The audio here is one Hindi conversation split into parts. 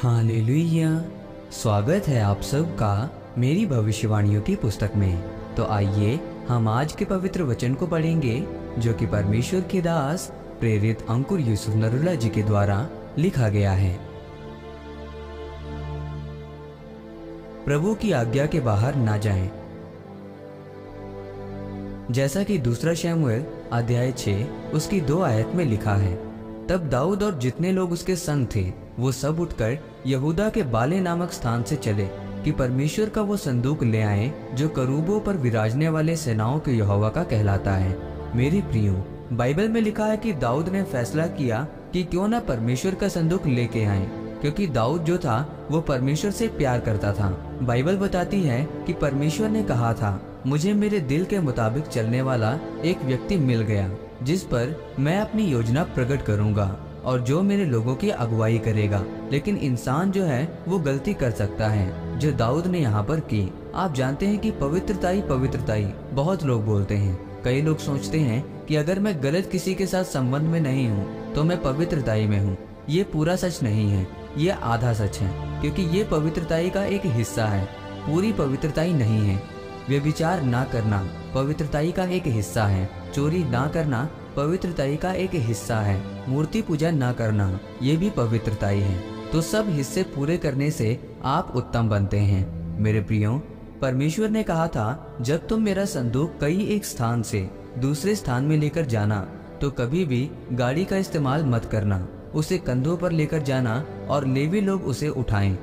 हालेलुया। स्वागत है आप सबका मेरी भविष्यवाणियों की पुस्तक में। तो आइए हम आज के पवित्र वचन को पढ़ेंगे जो कि परमेश्वर के दास प्रेरित अंकुर यूसुफ नरूला जी के द्वारा लिखा गया है। प्रभु की आज्ञा के बाहर ना जाएं। जैसा कि दूसरा शमूएल अध्याय 6 उसकी 2 आयत में लिखा है, तब दाऊद और जितने लोग उसके संग थे वो सब उठकर यहूदा के बाले नामक स्थान से चले कि परमेश्वर का वो संदूक ले आए जो करूबों पर विराजने वाले सेनाओं के यहोवा का कहलाता है। मेरे प्रियो, बाइबल में लिखा है कि दाऊद ने फैसला किया कि क्यों ना परमेश्वर का संदूक लेके आए, क्योंकि दाऊद जो था वो परमेश्वर से प्यार करता था। बाइबल बताती है कि परमेश्वर ने कहा था, मुझे मेरे दिल के मुताबिक चलने वाला एक व्यक्ति मिल गया जिस पर मैं अपनी योजना प्रकट करूंगा और जो मेरे लोगों की अगुवाई करेगा। लेकिन इंसान जो है वो गलती कर सकता है जो दाऊद ने यहाँ पर की। आप जानते हैं कि पवित्रताई बहुत लोग बोलते हैं। कई लोग सोचते हैं कि अगर मैं गलत किसी के साथ संबंध में नहीं हूँ तो मैं पवित्रताई में हूँ। ये पूरा सच नहीं है, ये आधा सच है, क्योंकि ये पवित्रताई का एक हिस्सा है, पूरी पवित्रताई नहीं है। व्यभिचार ना करना पवित्रताई का एक हिस्सा है। चोरी ना करना पवित्रताई का एक हिस्सा है। मूर्ति पूजा ना करना ये भी पवित्रताई है। तो सब हिस्से पूरे करने से आप उत्तम बनते हैं। मेरे प्रियो, परमेश्वर ने कहा था, जब तुम मेरा संदूक कई एक स्थान से दूसरे स्थान में लेकर जाना तो कभी भी गाड़ी का इस्तेमाल मत करना। उसे कंधों पर लेकर जाना और लेवी लोग उसे उठाएं।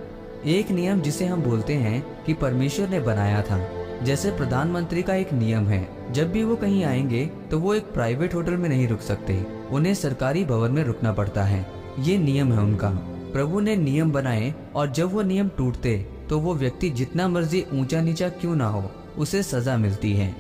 एक नियम जिसे हम बोलते हैं कि परमेश्वर ने बनाया था। जैसे प्रधानमंत्री का एक नियम है, जब भी वो कहीं आएंगे तो वो एक प्राइवेट होटल में नहीं रुक सकते, उन्हें सरकारी भवन में रुकना पड़ता है। ये नियम है उनका। प्रभु ने नियम बनाए और जब वो नियम टूटते तो वो व्यक्ति जितना मर्जी ऊंचा नीचा क्यों ना हो उसे सजा मिलती है।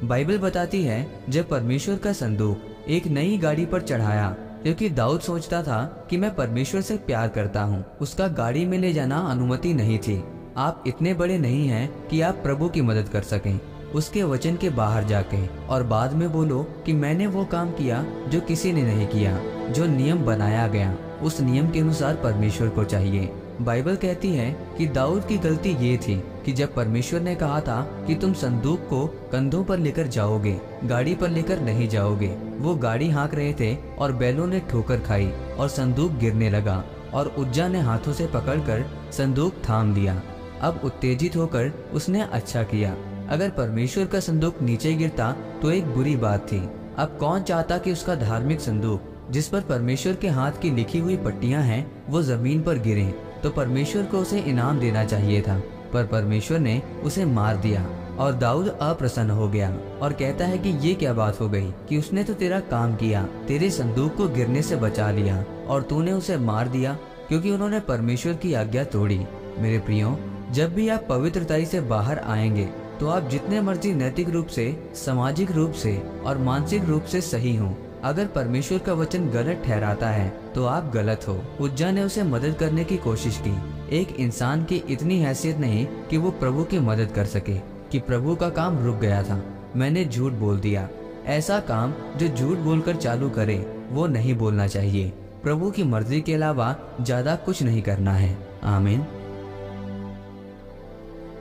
बाइबल बताती है, जब परमेश्वर का संदूक एक नई गाड़ी पर चढ़ाया, क्योंकि दाऊद सोचता था कि मैं परमेश्वर से प्यार करता हूँ, उसका गाड़ी में ले जाना अनुमति नहीं थी। आप इतने बड़े नहीं हैं कि आप प्रभु की मदद कर सकें उसके वचन के बाहर जाके और बाद में बोलो कि मैंने वो काम किया जो किसी ने नहीं किया। जो नियम बनाया गया उस नियम के अनुसार परमेश्वर को चाहिए। बाइबल कहती है कि दाऊद की गलती ये थी कि जब परमेश्वर ने कहा था कि तुम संदूक को कंधों पर लेकर जाओगे, गाड़ी पर लेकर नहीं जाओगे, वो गाड़ी हाँक रहे थे और बैलों ने ठोकर खाई और संदूक गिरने लगा और उज्जा ने हाथों से पकड़कर संदूक थाम लिया। अब उत्तेजित होकर उसने अच्छा किया। अगर परमेश्वर का संदूक नीचे गिरता तो एक बुरी बात थी। अब कौन चाहता कि उसका धार्मिक संदूक जिस पर परमेश्वर के हाथ की लिखी हुई पट्टियां हैं वो जमीन पर गिरे? तो परमेश्वर को उसे इनाम देना चाहिए था, पर परमेश्वर ने उसे मार दिया और दाऊद अप्रसन्न हो गया और कहता है कि ये क्या बात हो गई कि उसने तो तेरा काम किया, तेरे संदूक को गिरने से बचा लिया और तूने उसे मार दिया क्योंकि उन्होंने परमेश्वर की आज्ञा तोड़ी। मेरे प्रियो, जब भी आप पवित्रताई से बाहर आएंगे तो आप जितने मर्जी नैतिक रूप से, सामाजिक रूप से और मानसिक रूप से सही हो, अगर परमेश्वर का वचन गलत ठहराता है तो आप गलत हो। उज्जा ने उसे मदद करने की कोशिश की। एक इंसान की इतनी हैसियत नहीं कि वो प्रभु की मदद कर सके कि प्रभु का काम रुक गया था। मैंने झूठ बोल दिया। ऐसा काम जो झूठ बोलकर चालू करे वो नहीं बोलना चाहिए। प्रभु की मर्जी के अलावा ज्यादा कुछ नहीं करना है। आमीन।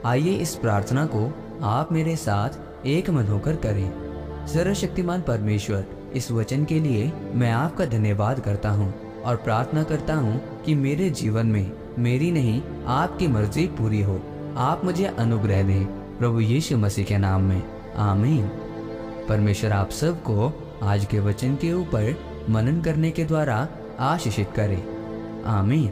आइए इस प्रार्थना को आप मेरे साथ एक मन होकर करें। सर्वशक्तिमान परमेश्वर, इस वचन के लिए मैं आपका धन्यवाद करता हूँ और प्रार्थना करता हूँ कि मेरे जीवन में मेरी नहीं आपकी मर्जी पूरी हो। आप मुझे अनुग्रह दें, प्रभु यीशु मसीह के नाम में, आमीन। परमेश्वर आप सबको आज के वचन के ऊपर मनन करने के द्वारा आशीषित करे। आमीन।